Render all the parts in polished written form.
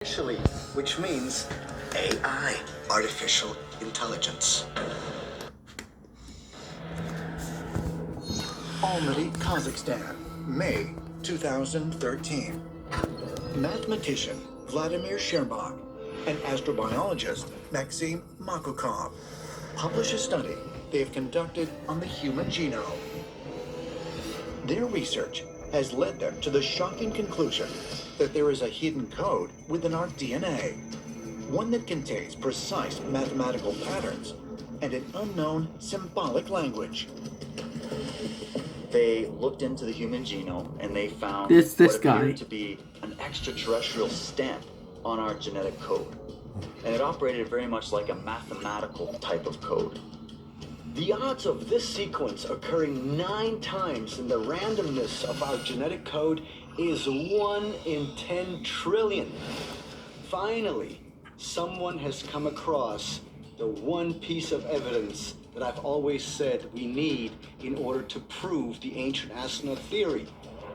Officially, which means AI, artificial intelligence. Almaty, Kazakhstan, May 2013. Mathematician Vladimir Sherbak and astrobiologist Maxim Makukov publish a study they have conducted on the human genome. Their research has led them to the shocking conclusion that there is a hidden code within our DNA, one that contains precise mathematical patterns and an unknown symbolic language. They looked into the human genome and they found This what guy. appeared to be an extraterrestrial stamp on our genetic code. And it operated very much like a mathematical type of code. The odds of this sequence occurring 9 times in the randomness of our genetic code is 1 in 10 trillion. Finally, someone has come across the one piece of evidence that I've always said we need in order to prove the ancient astronaut theory.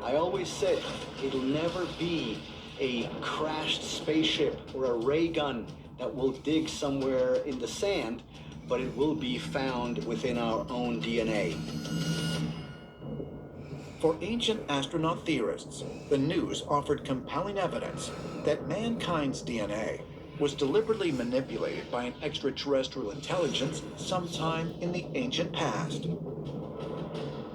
I always said it'll never be a crashed spaceship or a ray gun that will dig somewhere in the sand, but it will be found within our own DNA. For ancient astronaut theorists, the news offered compelling evidence that mankind's DNA was deliberately manipulated by an extraterrestrial intelligence sometime in the ancient past.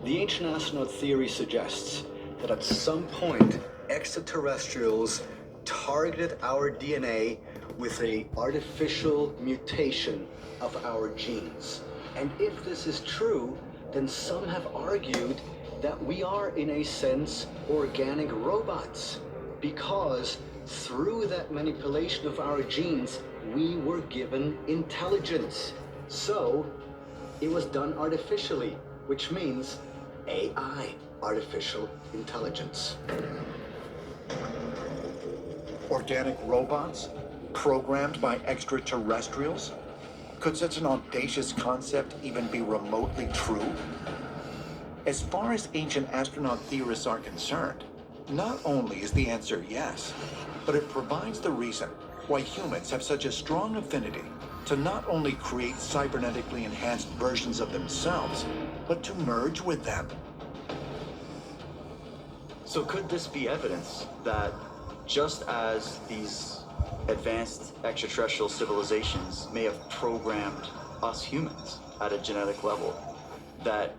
The ancient astronaut theory suggests that at some point, extraterrestrials targeted our DNA with an artificial mutation of our genes. And if this is true, then some have argued that we are, in a sense, organic robots, because through that manipulation of our genes, we were given intelligence. So it was done artificially, which means AI, artificial intelligence. Organic robots programmed by extraterrestrials? Could such an audacious concept even be remotely true? As far as ancient astronaut theorists are concerned, not only is the answer yes, but it provides the reason why humans have such a strong affinity to not only create cybernetically enhanced versions of themselves, but to merge with them. So could this be evidence that just as these advanced extraterrestrial civilizations may have programmed us humans at a genetic level, that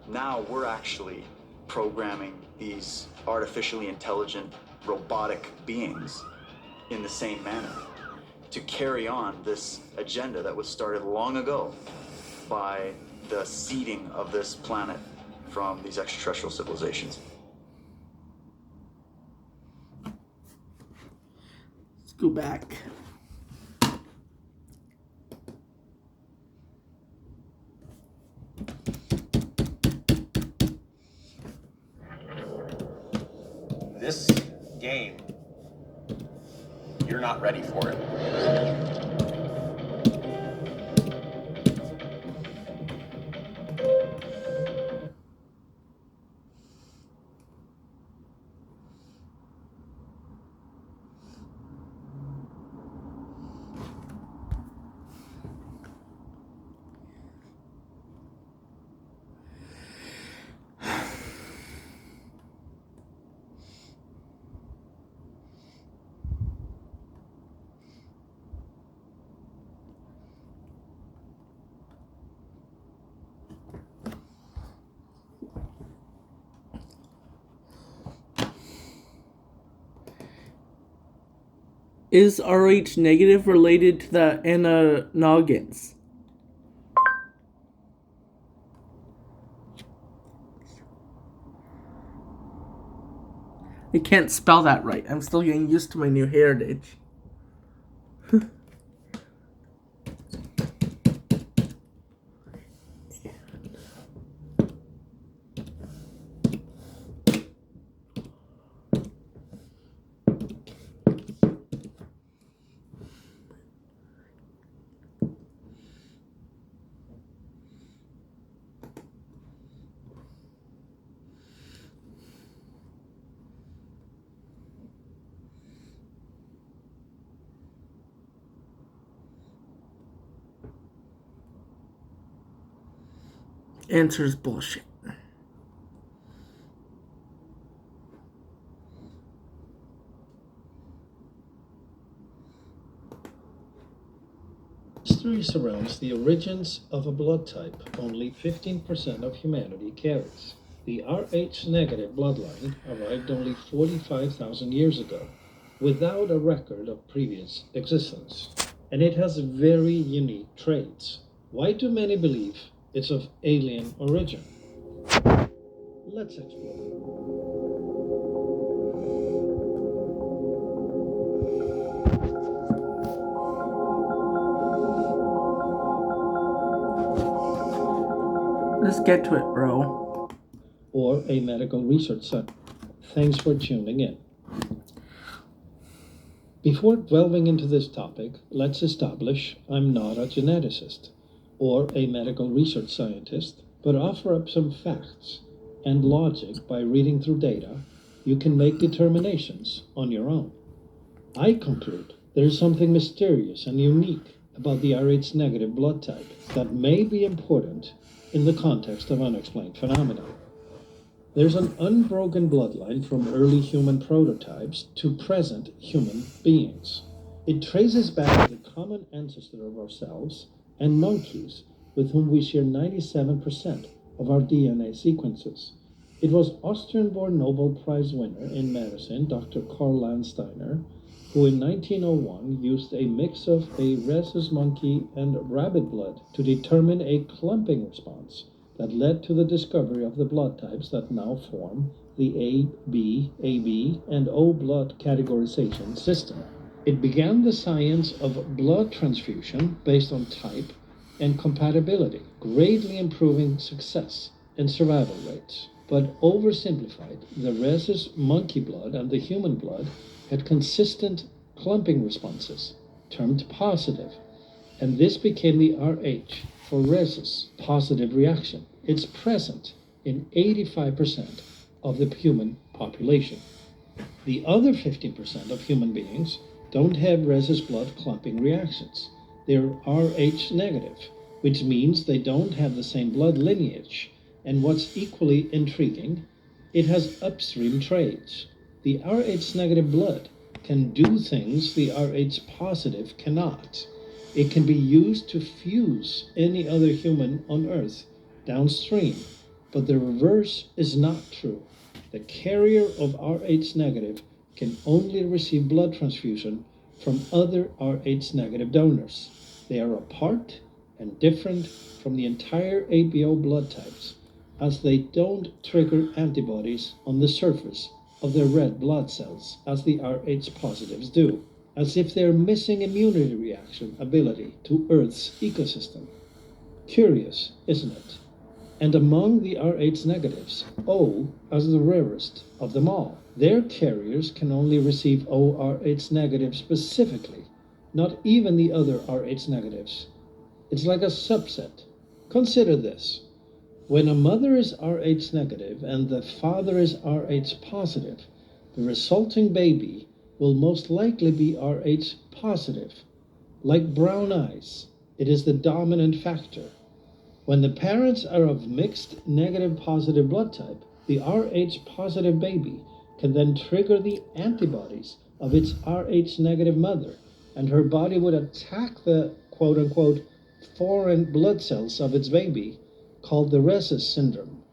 now we're actually programming these artificially intelligent robotic beings in the same manner to carry on this agenda that was started long ago by the seeding of this planet from these extraterrestrial civilizations? Let's go back. This game, you're not ready for it. Is Rh negative related to the Ananoggins? I can't spell that right. I'm still getting used to my new heritage. Answer is bullshit. History surrounds the origins of a blood type only 15% of humanity carries. The Rh negative bloodline arrived only 45,000 years ago, without a record of previous existence. And it has very unique traits. Why do many believe it's of alien origin? Let's explore. Let's get to it, bro. Or a medical research center. Thanks for tuning in. Before delving into this topic, let's establish I'm not a geneticist or a medical research scientist, but offer up some facts and logic. By reading through data, you can make determinations on your own. I conclude there is something mysterious and unique about the Rh negative blood type that may be important in the context of unexplained phenomena. There's an unbroken bloodline from early human prototypes to present human beings. It traces back to the common ancestor of ourselves and monkeys, with whom we share 97% of our DNA sequences. It was Austrian-born Nobel Prize winner in medicine, Dr. Karl Landsteiner, who in 1901 used a mix of a rhesus monkey and rabbit blood to determine a clumping response that led to the discovery of the blood types that now form the A, B, AB, and O blood categorization system. It began the science of blood transfusion based on type and compatibility, greatly improving success and survival rates. But oversimplified, the rhesus monkey blood and the human blood had consistent clumping responses, termed positive, and this became the Rh for rhesus positive reaction. It's present in 85% of the human population. The other 15% of human beings don't have rhesus blood clumping reactions. They're Rh negative, which means they don't have the same blood lineage. And what's equally intriguing, it has upstream traits. The Rh negative blood can do things the Rh positive cannot. It can be used to fuse any other human on Earth downstream, but the reverse is not true. The carrier of Rh negative can only receive blood transfusion from other Rh negative donors. They are apart and different from the entire ABO blood types, as they don't trigger antibodies on the surface of their red blood cells as the Rh positives do, as if they're missing immunity reaction ability to Earth's ecosystem. Curious, isn't it? And among the Rh negatives, O as the rarest of them all. Their carriers can only receive ORH negative specifically, not even the other Rh negatives. It's like a subset. Consider this. When a mother is Rh negative and the father is Rh positive, the resulting baby will most likely be Rh positive. Like brown eyes, it is the dominant factor. When the parents are of mixed negative positive blood type, the Rh positive baby can then trigger the antibodies of its Rh negative mother, and her body would attack the quote unquote foreign blood cells of its baby, called the rhesus syndrome,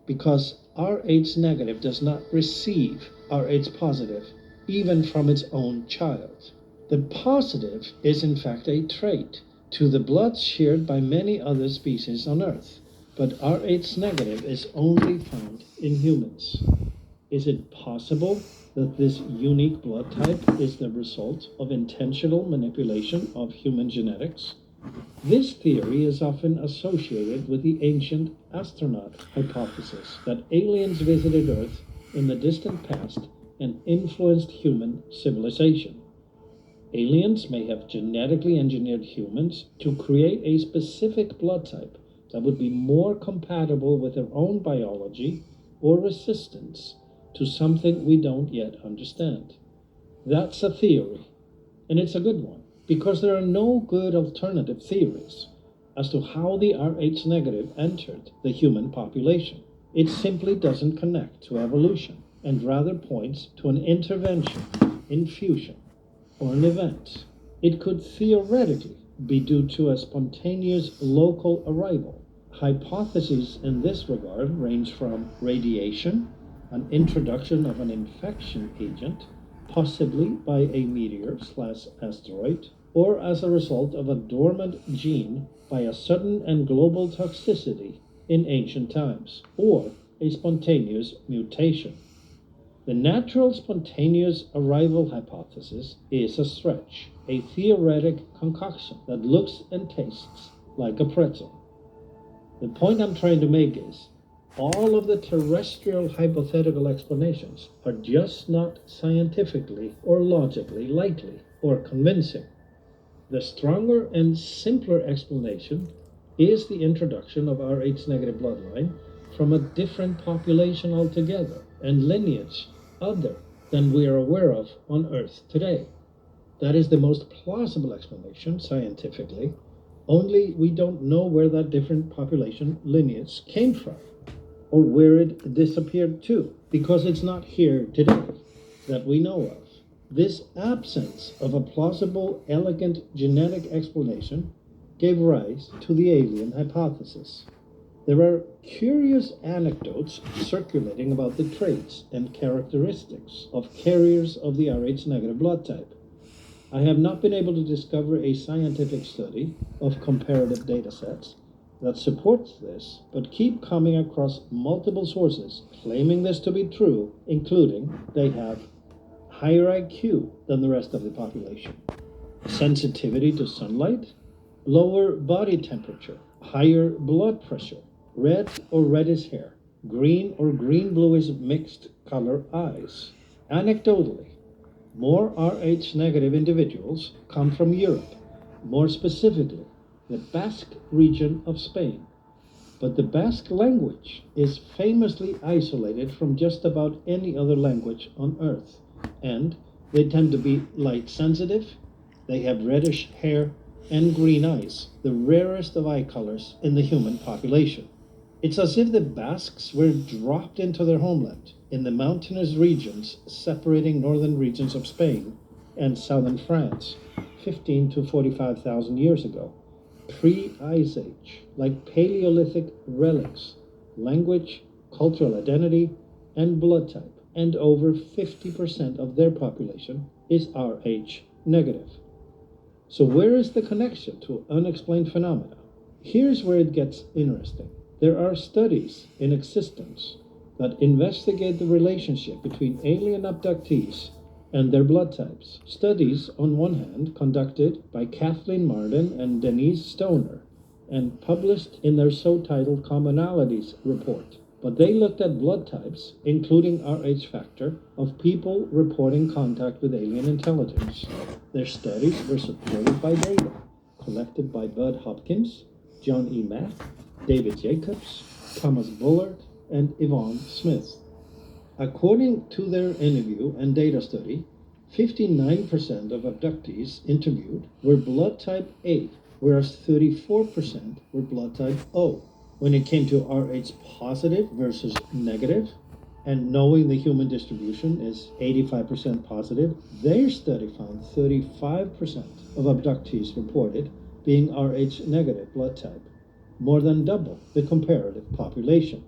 because Rh negative does not receive Rh positive even from its own child. The positive is in fact a trait to the blood shared by many other species on Earth, but Rh negative is only found in humans. Is it possible that this unique blood type is the result of intentional manipulation of human genetics? This theory is often associated with the ancient astronaut hypothesis that aliens visited Earth in the distant past and influenced human civilization. Aliens may have genetically engineered humans to create a specific blood type that would be more compatible with their own biology or resistance to something we don't yet understand. That's a theory, and it's a good one, because there are no good alternative theories. as to how the Rh negative entered the human population. It simply doesn't connect to evolution and rather points to an intervention, infusion, or an event. It could theoretically be due to a spontaneous local arrival. Hypotheses in this regard range from radiation, an introduction of an infection agent, possibly by a meteor/asteroid, or as a result of a dormant gene by a sudden and global toxicity in ancient times, or a spontaneous mutation. The natural spontaneous arrival hypothesis is a stretch, a theoretic concoction that looks and tastes like a pretzel. The point I'm trying to make is all of the terrestrial hypothetical explanations are just not scientifically or logically likely or convincing. The stronger and simpler explanation is the introduction of Rh negative bloodline from a different population altogether and lineage other than we are aware of on Earth today. That is the most plausible explanation scientifically, only we don't know where that different population lineage came from or where it disappeared to, because it's not here today that we know of. This absence of a plausible, elegant genetic explanation gave rise to the alien hypothesis. There are curious anecdotes circulating about the traits and characteristics of carriers of the Rh negative blood type. I have not been able to discover a scientific study of comparative data sets that supports this, but keep coming across multiple sources claiming this to be true, including they have higher IQ than the rest of the population, sensitivity to sunlight, lower body temperature, higher blood pressure, red or reddish hair, green or green-bluish mixed color eyes. Anecdotally, more Rh negative individuals come from Europe, more specifically the Basque region of Spain. But the Basque language is famously isolated from just about any other language on Earth, and they tend to be light sensitive, they have reddish hair, and green eyes, the rarest of eye colors in the human population. It's as if the Basques were dropped into their homeland in the mountainous regions separating northern regions of Spain and southern France 15 to 45,000 years ago, pre-Ice Age, like Paleolithic relics, language, cultural identity, and blood type, and over 50% of their population is Rh negative. So where is the connection to unexplained phenomena? Here's where it gets interesting. There are studies in existence that investigate the relationship between alien abductees and their blood types. Studies, on one hand, conducted by Kathleen Marden and Denise Stoner, and published in their so-titled Commonalities report. But they looked at blood types, including Rh factor, of people reporting contact with alien intelligence. Their studies were supported by data collected by Bud Hopkins, John E. Mack, David Jacobs, Thomas Bullard, and Yvonne Smith. According to their interview and data study, 59% of abductees interviewed were blood type A, whereas 34% were blood type O. When it came to Rh positive versus negative, and knowing the human distribution is 85% positive, their study found 35% of abductees reported being Rh negative blood type, more than double the comparative population.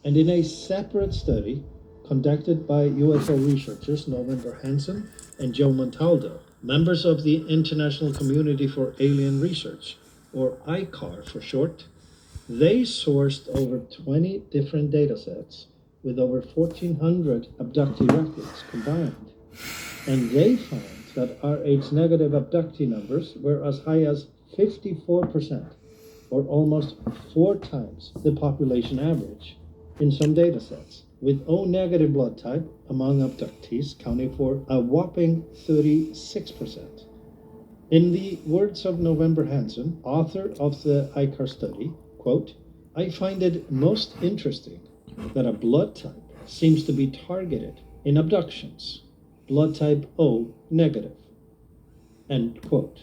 And in a separate study conducted by UFO researchers November Hansen and Joe Montaldo, members of the International Community for Alien Research, or ICAR for short, they sourced over 20 different data sets with over 1,400 abductee records combined. And they found that Rh negative abductee numbers were as high as 54%, or almost 4 times the population average in some data sets, with O negative blood type among abductees counting for a whopping 36%. In the words of November Hansen, author of the ICAR study, quote, "I find it most interesting that a blood type seems to be targeted in abductions, blood type O negative," end quote.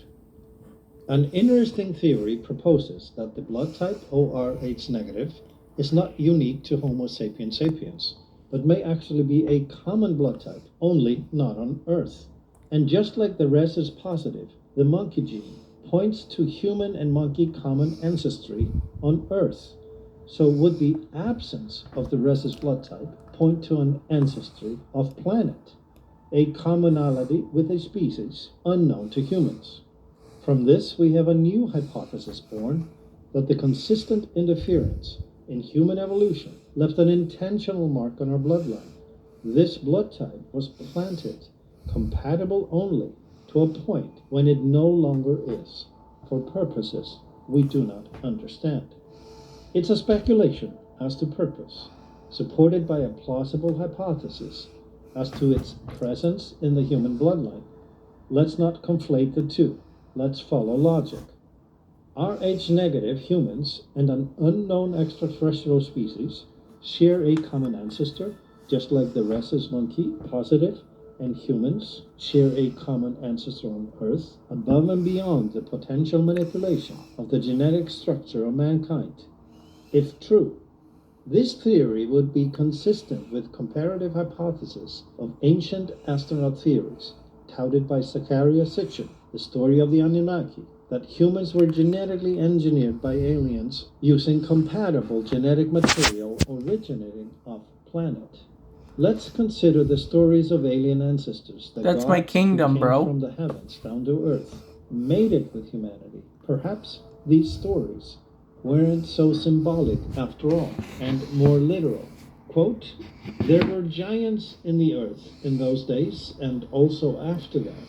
An interesting theory proposes that the blood type ORH negative is not unique to Homo sapiens sapiens, but may actually be a common blood type, only not on Earth. And just like the rhesus positive, the monkey gene points to human and monkey common ancestry on Earth. So would the absence of the rhesus blood type point to an ancestry of planet, a commonality with a species unknown to humans? From this, we have a new hypothesis born that the consistent interference in human evolution left an intentional mark on our bloodline. This blood type was planted, compatible only to a point when it no longer is, for purposes we do not understand. It's a speculation as to purpose, supported by a plausible hypothesis as to its presence in the human bloodline. Let's not conflate the two. Let's follow logic. Rh negative humans and an unknown extraterrestrial species share a common ancestor, just like the rhesus monkey positive and humans share a common ancestor on Earth, above and beyond the potential manipulation of the genetic structure of mankind. If true, this theory would be consistent with comparative hypotheses of ancient astronaut theories touted by Zachariah Sitchin, the story of the Anunnaki, that humans were genetically engineered by aliens using compatible genetic material originating off planet. Let's consider the stories of alien ancestors that That's God my kingdom, who came bro. from the heavens down to earth, made it with humanity. Perhaps these stories weren't so symbolic after all, and more literal. Quote, "There were giants in the earth in those days, and also after that,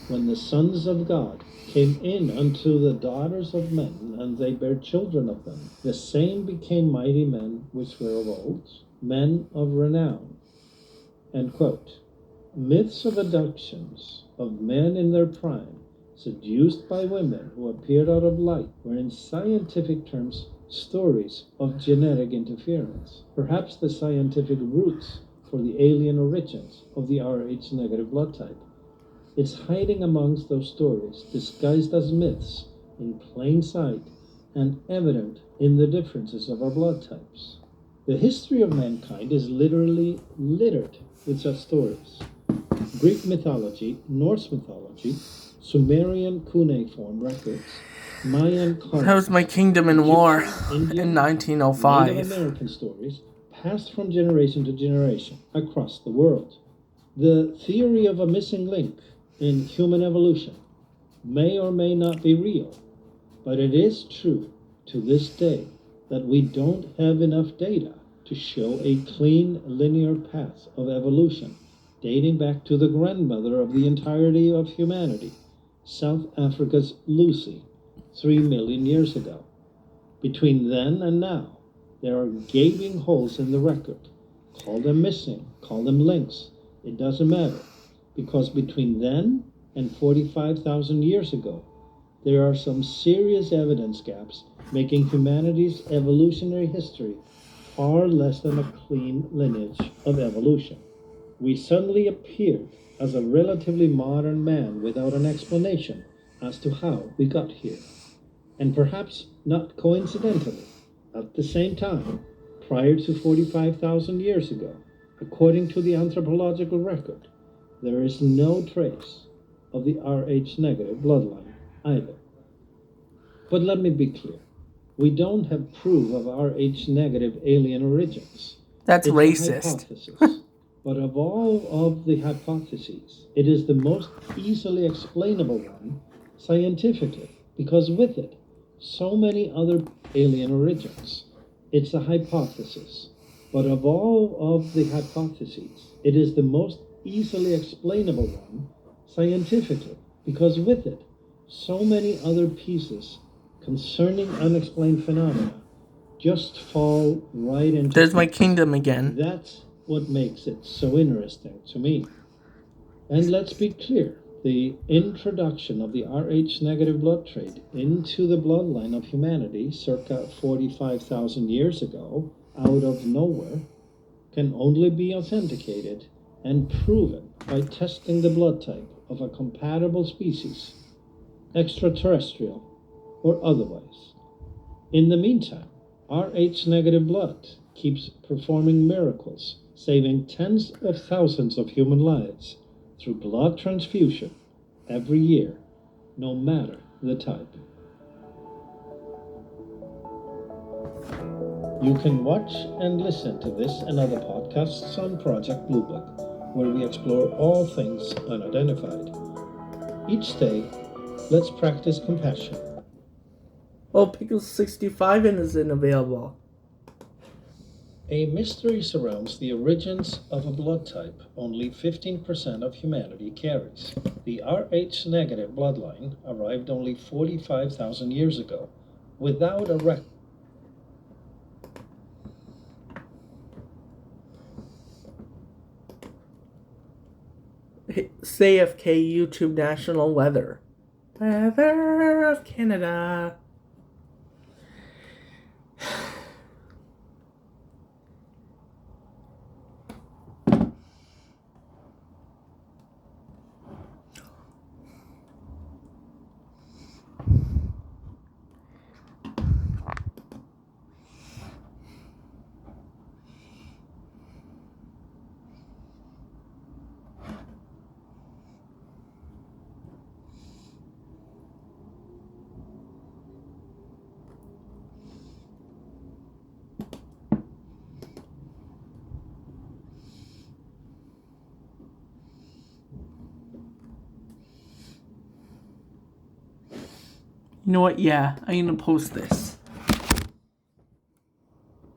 when the sons of God came in unto the daughters of men, and they bare children of them. The same became mighty men which were of old, men of renown." End quote. Myths of abductions of men in their prime, seduced by women who appeared out of light, were in scientific terms stories of genetic interference. Perhaps the scientific roots for the alien origins of the Rh negative blood type. It's hiding amongst those stories, disguised as myths, in plain sight, and evident in the differences of our blood types. The history of mankind is literally littered with such stories. Greek mythology, Norse mythology, Sumerian cuneiform records, Mayan carvings, That was my kingdom in war Indian, in Native 1905. American stories passed from generation to generation across the world. The theory of a missing link in human evolution may or may not be real, but it is true to this day that we don't have enough data to show a clean linear path of evolution dating back to the grandmother of the entirety of humanity, South Africa's Lucy, 3 million years ago. Between then and now, there are gaping holes in the record. Call them missing, call them links. It doesn't matter, because between then and 45,000 years ago, there are some serious evidence gaps making humanity's evolutionary history far less than a clean lineage of evolution. We suddenly appeared as a relatively modern man without an explanation as to how we got here. And perhaps not coincidentally, at the same time, prior to 45,000 years ago, according to the anthropological record, there is no trace of the Rh negative bloodline either. But let me be clear. We don't have proof of Rh negative alien origins. That's It's racist. a hypothesis. But of all of the hypotheses, it is the most easily explainable one scientifically, because with it, so many other alien origins. It's a hypothesis. But of all of the hypotheses, it is the most easily explainable one scientifically, because with it, so many other pieces concerning unexplained phenomena just fall right into There's my place. kingdom again. That's what makes it so interesting to me. And let's be clear, the introduction of the Rh negative blood trait into the bloodline of humanity circa 45,000 years ago, out of nowhere, can only be authenticated and proven by testing the blood type of a compatible species, extraterrestrial or otherwise. In the meantime, Rh negative blood keeps performing miracles, saving tens of thousands of human lives through blood transfusion every year, no matter the type. You can watch and listen to this and other podcasts on Project Blue Book, where we explore all things unidentified. Each day, let's practice compassion. Oh, Pickle 65 isn't available. A mystery surrounds the origins of a blood type only 15% of humanity carries. The Rh negative bloodline arrived only 45,000 years ago, without a record. CFK YouTube National Weather. Weather of Canada. You know what? Yeah, I'm gonna post this.